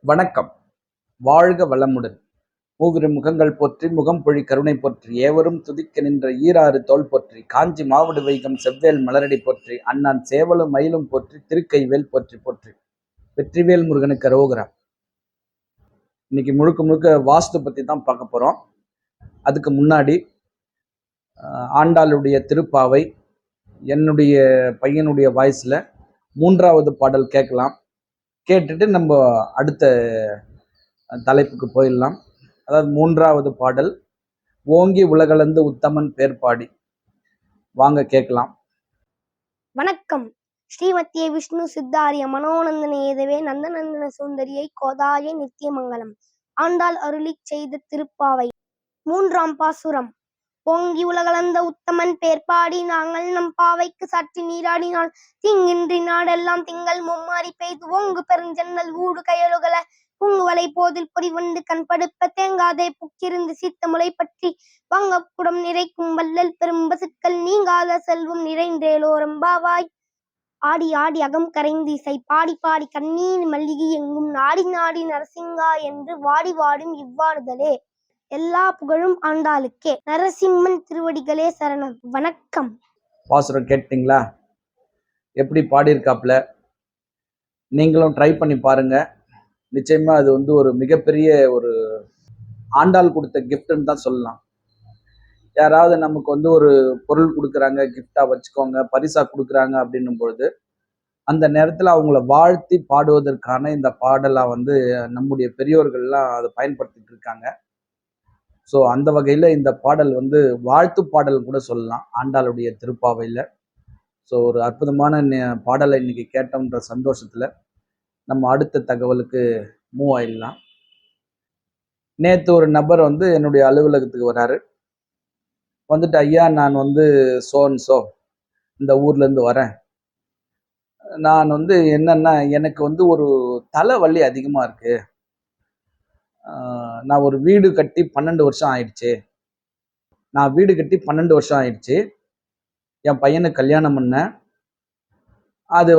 வணக்கம். வாழ்க வளமுடன். மூவிரு முகங்கள் போற்றி முகம்பொழி கருணை போற்றி ஏவரும் துதிக்க நின்ற ஈராறு தோள் போற்றி காஞ்சி மாவடு வைகம் செவ்வேல் மலரடி போற்றி அண்ணான் சேவலும் மயிலும் போற்றி திருக்கைவேல் போற்றி போற்றி வெற்றிவேல் முருகனுக்கு அரோகரா. இன்னைக்கு முழுக்க முழுக்க வாஸ்து பத்தி தான் பார்க்க போறோம். அதுக்கு முன்னாடி ஆண்டாளுடைய திருப்பாவை என்னுடைய பையனுடைய வாய்ஸ்ல 3வது பாடல் கேட்கலாம். கேட்டுட்டு நம்ம அடுத்த தலைப்புக்கு போயிடலாம். அதாவது 3வது பாடல் ஓங்கி உலகளந்து உத்தமன் பேர்பாடி. வாங்க கேட்கலாம். வணக்கம். ஸ்ரீமத்திய விஷ்ணு சித்தாரிய மனோநந்தன ஏதவே நந்தநந்தன சுந்தரியை கோதாய நித்தியமங்கலம். ஆண்டாள் அருளி செய்த திருப்பாவை 3ஆம் பாசுரம். ஓங்கி உலகளந்த உத்தமன் பேர்பாடி நாங்கள் நம் பாவைக்கு சாற்றி நீராடினால் தீங்கின்றி நாடெல்லாம் திங்கள் மும்மாறி பெய்து ஓங்கு பெருஞ்சன்னல் ஊடு கயலுகள பூங்குவலை போதில் பொறிவண்டு கண்படுப்ப தேங்காதே புக்கிருந்து சீத்த முளை பற்றி வங்கப்புடம் நிறைக்கும் வல்லல் பெரும் பசுக்கள் நீங்காத செல்வம் நிறைந்தேலோரம்பாவாய். ஆடி ஆடி அகம் கரைந்து இசை பாடி பாடி கண்ணீர் மல்லிகை எங்கும் நாடி நாடி நரசிங்கா என்று வாடி வாடும் இவ்வாடுதலே. எல்லா புகழும் ஆண்டாளுக்கே. நரசிம்மன் திருவடிகளே சரணம். வணக்கம். பாசுரம் கேட்டீங்களா? எப்படி பாடியிருக்காப்ல? நீங்களும் ட்ரை பண்ணி பாருங்க. நிச்சயமா அது ஒரு மிகப்பெரிய ஒரு ஆண்டாள் கொடுத்த கிஃப்ட்னு தான் சொல்லலாம். யாராவது நமக்கு ஒரு பொருள் கொடுக்குறாங்க, கிஃப்டா வச்சுக்கோங்க, பரிசா கொடுக்குறாங்க அப்படின்னும் பொழுது அந்த நேரத்துல அவங்கள வாழ்த்தி பாடுவதற்கான இந்த பாடலா நம்முடைய பெரியோர்கள்லாம் அதை பயன்படுத்திட்டு இருக்காங்க. ஸோ அந்த வகையில இந்த பாடல் வாழ்த்து பாடல் கூட சொல்லலாம் ஆண்டாளுடைய திருப்பாவையில. ஸோ ஒரு அற்புதமான பாடலை இன்னைக்கு கேட்டோம்ன்ற சந்தோஷத்துல நம்ம அடுத்த தகவலுக்கு மூவ் ஆயிடலாம். நேற்று ஒரு நபர் என்னுடைய அலுவலகத்துக்கு வராரு. வந்துட்டு, ஐயா நான் சோ இந்த ஊர்ல இருந்து வரேன். நான் என்னன்னா எனக்கு ஒரு தலைவலி அதிகமா இருக்கு. நான் ஒரு வீடு கட்டி 12 வருஷம் ஆயிடுச்சு. என் பையனுக்கு கல்யாணம் பண்ணேன். அது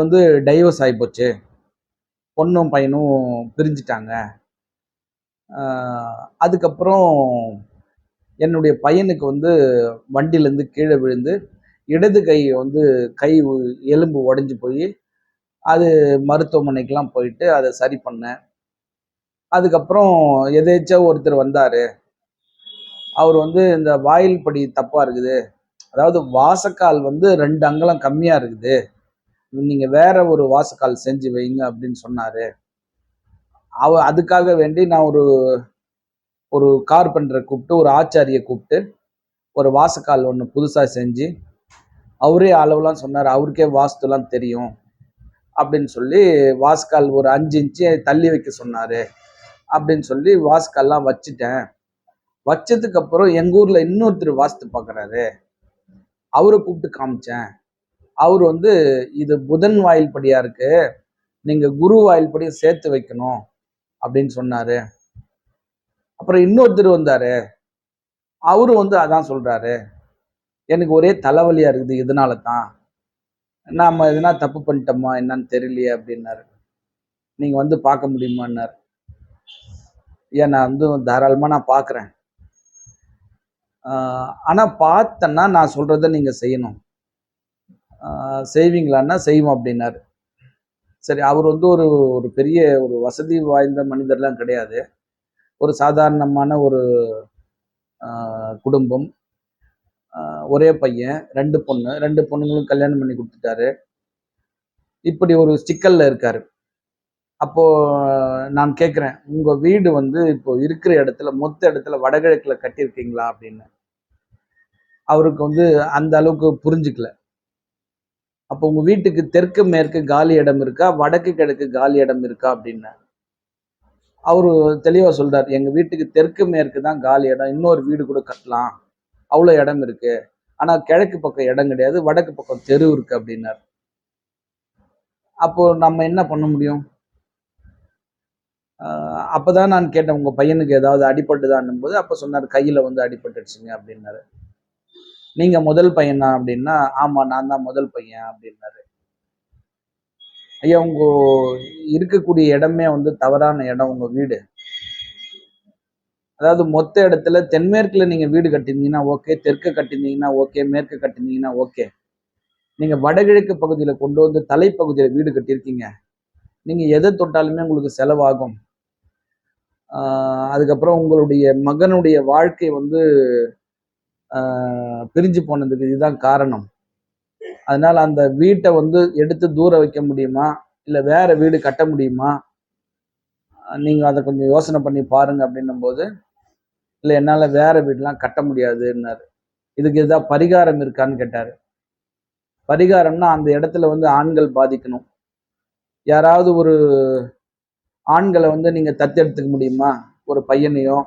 டைவர்ஸ் ஆகிப்போச்சு. பொண்ணும் பையனும் பிரிஞ்சுட்டாங்க. அதுக்கப்புறம் என்னுடைய பையனுக்கு வண்டியிலேருந்து கீழே விழுந்து இடது கை கை எலும்பு உடைஞ்சு போய் அது மருத்துவமனைக்கெல்லாம் போயிட்டு அதை சரி பண்ணேன். அதுக்கப்புறம் எதேச்சா ஒருத்தர் வந்தாரு. அவர் இந்த வாயில் படி தப்பா இருக்குது, அதாவது வாசக்கால் 2 அங்குலம் கம்மியா இருக்குது, நீங்க வேற ஒரு வாசக்கால் செஞ்சு வைங்க அப்படின்னு சொன்னாரு. அதுக்காக வேண்டி நான் ஒரு கார்பெண்டரை கூப்பிட்டு, ஒரு ஆச்சாரியை கூப்பிட்டு ஒரு வாசக்கால் ஒன்று புதுசா செஞ்சு அவரே அளவுலாம் சொன்னார். அவருக்கே வாஸ்துலாம் தெரியும் அப்படின்னு சொல்லி வாசக்கால் ஒரு 5 இன்ச்சு தள்ளி வைக்க சொன்னாரு அப்படின்னு சொல்லி வாசக்கால்லாம் வச்சுட்டேன். வச்சதுக்கு அப்புறம் எங்க ஊர்ல இன்னொருத்தர் வாஸ்து பார்க்கறாரு. அவரை கூப்பிட்டு காமிச்சேன். அவர் இது புதன் வாயில் படியா இருக்கு, நீங்க குரு வாயில் படியும் சேர்த்து வைக்கணும் அப்படின்னு சொன்னாரு. அப்புறம் இன்னொருத்தர் வந்தாரு. அவரும் அதான் சொல்றாரு, எனக்கு ஒரே தலைவலியா இருக்குது, இதனால தான், நாம எதுனா தப்பு பண்ணிட்டோமா என்னன்னு தெரியலையே அப்படின்னாரு. நீங்க பார்க்க முடியுமான்னாரு. ஏன் நான் தாராளமா நான் பார்க்குறேன். ஆனா பார்த்தேன்னா நான் சொல்றத நீங்க செய்யணும். செய்வீங்களான்னா செய்வோம் அப்படின்னாரு. சரி, அவர் ஒரு ஒரு பெரிய ஒரு வசதி வாய்ந்த மனிதர்லாம் கிடையாது. ஒரு சாதாரணமான ஒரு குடும்பம். ஒரே பையன், 2 பொண்ணு, 2 பொண்ணுங்களும் கல்யாணம் பண்ணி கொடுத்துட்டாரு. இப்படி ஒரு சிக்கல்ல இருக்காரு. அப்போ நான் கேட்குறேன், உங்க வீடு இப்போ இருக்கிற இடத்துல மொத்த இடத்துல வடகிழக்குல கட்டியிருக்கீங்களா அப்படின்னு. அவருக்கு அந்த அளவுக்கு புரிஞ்சுக்கல. அப்போ உங்க வீட்டுக்கு தெற்கு மேற்கு காலி இடம் இருக்கா, வடக்கு கிழக்கு காலி இடம் இருக்கா அப்படின்னு. அவரு தெளிவா சொல்றாரு, எங்க வீட்டுக்கு தெற்கு மேற்கு தான் காலி இடம், இன்னொரு வீடு கூட கட்டலாம், அவ்வளோ இடம் இருக்கு, ஆனா கிழக்கு பக்கம் இடம் கிடையாது, வடக்கு பக்கம் தெரு இருக்கு அப்படின்னாரு. அப்போ நம்ம என்ன பண்ண முடியும்? அப்பதான் நான் கேட்டேன், உங்க பையனுக்கு ஏதாவது அடிபட்டுதான்னும் போது அப்ப சொன்னார், கையில அடிபட்டுடுச்சுங்க அப்படின்னாரு. நீங்க முதல் பையனா அப்படின்னா, ஆமா நான் தான் முதல் பையன் அப்படின்னாரு. ஐயா உங்க இருக்கக்கூடிய இடமே வந்து தவறான இடம். உங்க வீடு அதாவது மொத்த இடத்துல தென்மேற்குல நீங்க வீடு கட்டியிருந்தீங்கன்னா ஓகே, தெற்கு கட்டியிருந்தீங்கன்னா ஓகே, மேற்கு கட்டியிருந்தீங்கன்னா ஓகே. நீங்க வடகிழக்கு பகுதியில கொண்டு வந்து தலைப்பகுதியில வீடு கட்டியிருக்கீங்க. நீங்க எதை தொட்டாலுமே உங்களுக்கு செலவாகும். அதுக்கப்புறம் உங்களுடைய மகனுடைய வாழ்க்கை வந்து பிரிஞ்சு போனதுக்கு இதுதான் காரணம். அதனால அந்த வீட்டை வந்து எடுத்து தூர வைக்க முடியுமா, இல்ல வேற வீடு கட்ட முடியுமா, நீங்க அதை கொஞ்சம் யோசனை பண்ணி பாருங்க அப்படின்னும் போது, இல்ல என்னால வேற வீடுலாம் கட்ட முடியாதுன்னாரு. இதுக்கு ஏதாவது பரிகாரம் இருக்கான்னு கேட்டாரு. பரிகாரம்னா அந்த இடத்துல வந்து ஆண்கள் பாதிக்கணும். யாராவது ஒரு ஆண்களை வந்து நீங்க தத்தெடுத்துக்க முடியுமா? ஒரு பையனையோ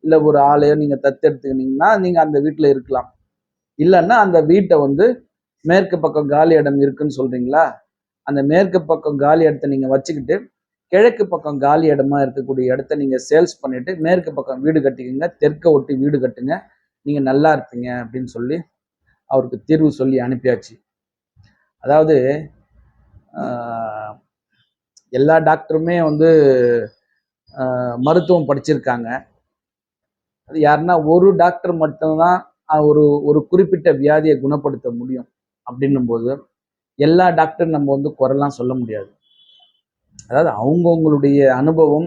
இல்ல ஒரு ஆளையோ நீங்க தத்தெடுத்துக்கினீங்கன்னா நீங்க அந்த வீட்டுல இருக்கலாம். இல்லைன்னா அந்த வீட்டை வந்து மேற்கு பக்கம் காலி இடம் இருக்குன்னு சொல்றீங்களா, அந்த மேற்கு பக்கம் காலி இடத்த நீங்க வச்சுக்கிட்டு கிழக்கு பக்கம் காலி இடமா இருக்கக்கூடிய இடத்த நீங்க சேல்ஸ் பண்ணிட்டு மேற்கு பக்கம் வீடு கட்டிக்கங்க, தெற்க ஒட்டி வீடு கட்டுங்க, நீங்க நல்லா இருப்பீங்க அப்படின்னு சொல்லி அவருக்கு தீர்வு சொல்லி அனுப்பியாச்சு. அதாவது எல்லா டாக்டருமே வந்து மருத்துவம் படிச்சிருக்காங்க. அது யாருன்னா ஒரு டாக்டர் மட்டும்தான் ஒரு ஒரு குறிப்பிட்ட வியாதியை குணப்படுத்த முடியும். அப்படின்னும் போது எல்லா டாக்டர் நம்ம வந்து குறைலாம் சொல்ல முடியாது. அதாவது அவங்கவுங்களுடைய அனுபவம்,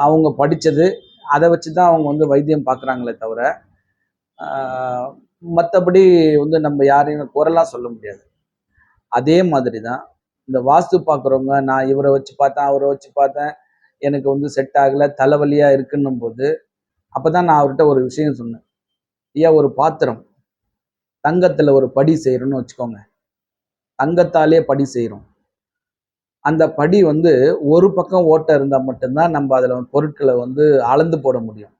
அவங்க படித்தது, அதை வச்சு தான் அவங்க வந்து வைத்தியம் பார்க்குறாங்களே தவிர மற்றபடி வந்து நம்ம யாரையும் குறைலாம் சொல்ல முடியாது. அதே மாதிரி தான் இந்த வாஸ்து பார்க்குறவங்க, நான் இவரை வச்சு பார்த்தேன், அவரை வச்சு பார்த்தேன், எனக்கு வந்து செட் ஆகலை, தலைவலியாக இருக்குன்னும் போது அப்போ தான் நான் அவர்கிட்ட ஒரு விஷயம் சொன்னேன். ஐயா ஒரு பாத்திரம் தங்கத்தில் ஒரு படி செய்கிறோன்னு வச்சுக்கோங்க, தங்கத்தாலே படி செய்கிறோம். அந்த படி வந்து ஒரு பக்கம் ஓட்டை இருந்தால் மட்டும்தான் நம்ம அதில் பொருட்களை வந்து அளந்து போட முடியும்.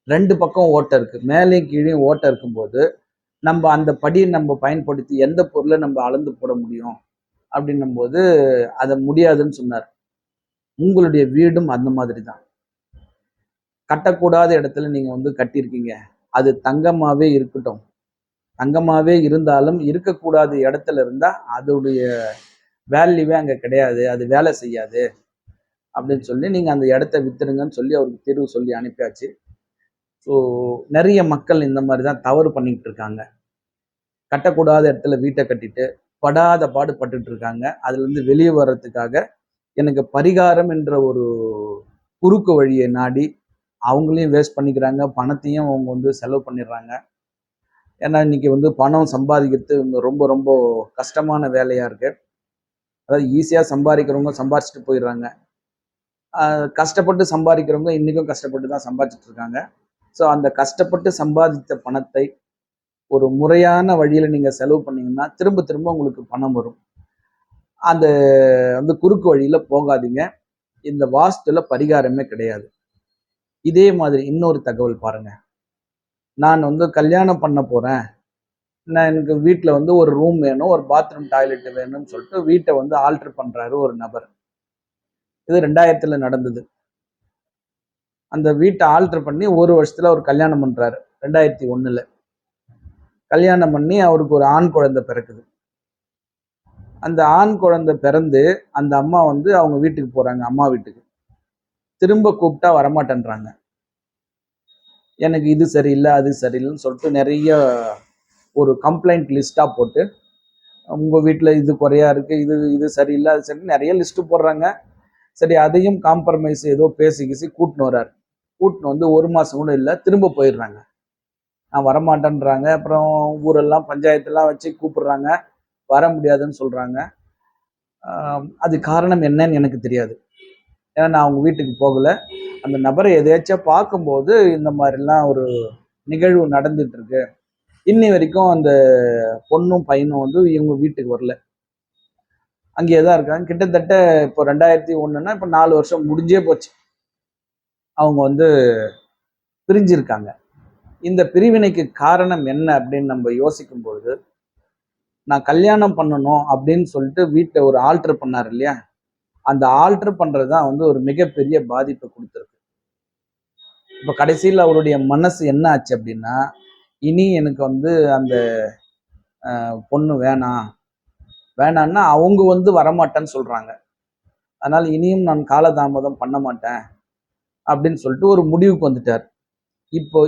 2 பக்கம் ஓட்டை இருக்குது, மேலேயும் கீழேயும் ஓட்டை இருக்கும்போது நம்ம அந்த படியை நம்ம பயன்படுத்தி எந்த பொருளை நம்ம அளந்து போட முடியும் அப்படின்னும் போது அதை முடியாதுன்னு சொன்னார். உங்களுடைய வீடும் அந்த மாதிரி தான். கட்டக்கூடாத இடத்துல நீங்க வந்து கட்டியிருக்கீங்க. அது தங்கமாவே இருக்கட்டும், தங்கமாவே இருந்தாலும் இருக்கக்கூடாத இடத்துல இருந்தா அதோடைய வேல்யூவே அங்க கிடையாது, அது வேலை செய்யாது அப்படின்னு சொல்லி நீங்க அந்த இடத்த வித்துருங்கன்னு சொல்லி அவருக்கு தீர்வு சொல்லி அனுப்பியாச்சு. ஸோ நிறைய மக்கள் இந்த மாதிரி தான் தவறு பண்ணிக்கிட்டு இருக்காங்க. கட்டக்கூடாத இடத்துல வீட்டை கட்டிட்டு படாத பாடு பட்டுட்டு இருக்காங்க. அதுல இருந்து வெளியே வர்றதுக்காக எனக்கு பரிகாரம் என்ற ஒரு குறுக்கு வழியை நாடி அவங்களையும் வேஸ்ட் பண்ணிக்கிறாங்க, பணத்தையும் அவங்க வந்து செலவு பண்ணிடுறாங்க. ஏன்னா இன்னைக்கு வந்து பணம் சம்பாதிக்கிறது ரொம்ப ரொம்ப கஷ்டமான வேலையா இருக்கு. அதாவது ஈஸியா சம்பாதிக்கிறவங்க சம்பாதிச்சுட்டு போயிடுறாங்க, கஷ்டப்பட்டு சம்பாதிக்கிறவங்க இன்னைக்கும் கஷ்டப்பட்டு தான் சம்பாதிச்சுட்டு இருக்காங்க. ஸோ அந்த கஷ்டப்பட்டு சம்பாதித்த பணத்தை ஒரு முறையான வழியில நீங்க செலவு பண்ணீங்கன்னா திரும்ப திரும்ப உங்களுக்கு பணம் வரும். அந்த வந்து குறுக்கு வழியில போகாதீங்க. இந்த வாஸ்துல பரிகாரமே கிடையாது. இதே மாதிரி இன்னொரு தகவல் பாருங்க. நான் வந்து கல்யாணம் பண்ண போறேன், நான் எனக்கு வீட்டில் வந்து ஒரு ரூம் வேணும், ஒரு பாத்ரூம் டாய்லெட் வேணும்னு சொல்லிட்டு வீட்டை வந்து ஆல்டர் பண்றாரு ஒரு நபர். இது 2000 நடந்தது. அந்த வீட்டை ஆல்டர் பண்ணி ஒரு வருஷத்துல அவர் கல்யாணம் பண்றாரு. 2001 கல்யாணம் பண்ணி அவருக்கு ஒரு ஆண் குழந்தை பிறக்குது. அந்த ஆண் குழந்தை பிறந்து அந்த அம்மா வந்து அவங்க வீட்டுக்கு போறாங்க, அம்மா வீட்டுக்கு. திரும்ப கூப்பிட்டா வரமாட்டேன்றாங்க. எனக்கு இது சரியில்லை, அது சரியில்லைன்னு சொல்லிட்டு நிறைய ஒரு கம்ப்ளைண்ட் லிஸ்டா போட்டு உங்க வீட்டில் இது குறையா இருக்கு, இது இது சரியில்லை, அது சரி நிறைய லிஸ்ட் போடுறாங்க. சரி அதையும் காம்ப்ரமைஸ் ஏதோ பேசி கூட்டின்னு வர்றாரு. கூட்டின்னு வந்து ஒரு மாசம் கூட இல்லை, திரும்ப போயிடுறாங்க. நான் வரமாட்டேன்றாங்க. அப்புறம் ஊரெல்லாம் பஞ்சாயத்தெல்லாம் வச்சு கூப்பிடுறாங்க, வர முடியாதுன்னு சொல்றாங்க. அது காரணம் என்னன்னு எனக்கு தெரியாது, ஏன்னா நான் அவங்க வீட்டுக்கு போகல. அந்த நபரை எதையாச்சும் பார்க்கும்போது இந்த மாதிரிலாம் ஒரு நிகழ்வு நடந்துட்டு இருக்கு. இன்னி வரைக்கும் அந்த பொண்ணும் பையனும் வந்து இவங்க வீட்டுக்கு வரல, அங்கேயே தான் இருக்காங்க. கிட்டத்தட்ட இப்போ 2001ன்னா இப்போ 4 வருஷம் முடிஞ்சே போச்சு. அவங்க வந்து பிரிஞ்சிருக்காங்க. இந்த பிரிவினைக்கு காரணம் என்ன அப்படின்னு நம்ம யோசிக்கும் பொழுது, நான் கல்யாணம் பண்ணணும் அப்படின்னு சொல்லிட்டு வீட்டை ஒரு ஆல்டர் பண்ணார் இல்லையா, அந்த ஆல்டர் பண்றதுதான் வந்து ஒரு மிகப்பெரிய பாதிப்பை கொடுத்துருக்கு. இப்போ கடைசியில் அவருடைய மனசு என்ன ஆச்சு அப்படின்னா, இனி எனக்கு வந்து அந்த பொண்ணு வேணாம், வேணான்னா அவங்க வந்து வரமாட்டேன்னு சொல்றாங்க. அதனால இனியும் நான் காலதாமதம் பண்ண மாட்டேன் அப்படின்னு சொல்லிட்டு ஒரு முடிவுக்கு வந்துட்டார். இப்போ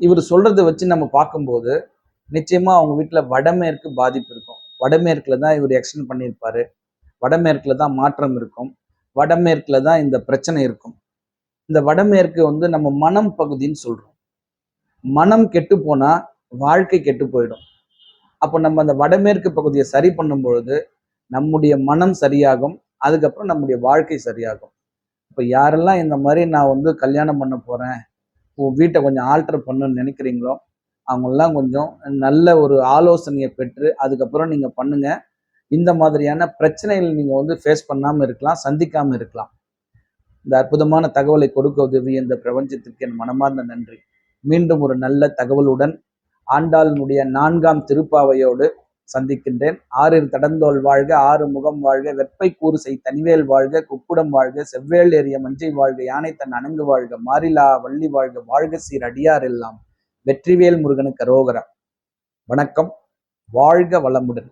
இவர் சொல்றதை வச்சு நம்ம பார்க்கும்போது நிச்சயமா அவங்க வீட்டுல வடமேற்கு பாதிப்பு இருக்கும். வடமேற்குல தான் இவர் எக்ஸ்டெண்ட் பண்ணியிருப்பாரு. வடமேற்குல தான் மாற்றம் இருக்கும். வடமேற்குல தான் இந்த பிரச்சனை இருக்கும். இந்த வடமேற்கு வந்து நம்ம மனம் பகுதின்னு சொல்றோம். மனம் கெட்டு போனா வாழ்க்கை கெட்டு போயிடும். அப்போ நம்ம அந்த வடமேற்கு பகுதியை சரி பண்ணும் பொழுது நம்முடைய மனம் சரியாகும். அதுக்கப்புறம் நம்முடைய வாழ்க்கை சரியாகும். இப்போ யாரெல்லாம் இந்த மாதிரி நான் வந்து கல்யாணம் பண்ண போறேன், வீட்டை கொஞ்சம் ஆல்டர் பண்ணணும்னு நினைக்கிறீங்களோ அவங்கெல்லாம் கொஞ்சம் நல்ல ஒரு ஆலோசனையை பெற்று அதுக்கப்புறம் நீங்க பண்ணுங்க. இந்த மாதிரியான பிரச்சனைகள் நீங்க வந்து ஃபேஸ் பண்ணாம இருக்கலாம், சந்திக்காம இருக்கலாம். இந்த அற்புதமான தகவலை கொடுக்க உதவிய இந்த பிரபஞ்சத்திற்கு என் மனமார்ந்த நன்றி. மீண்டும் ஒரு நல்ல தகவலுடன் ஆண்டாளினுடைய 4ஆம் திருப்பாவையோடு சந்திக்கின்றேன். 6 தடந்தோள் வாழ்க, 6 முகம் வாழ்க, வெப்பை கூறுசை தனிவேல் வாழ்க, குக்குடம் வாழ்க, செவ்வேள் ஏறிய மஞ்சை வாழ்க, யானை தன் அணங்கு வாழ்க, மாறிலா வள்ளி வாழ்க, வாழ்க சீர் அடியார் எல்லாம், வெற்றிவேல் முருகனுக்கு அரோகரா. வணக்கம். வாழ்க வளமுடன்.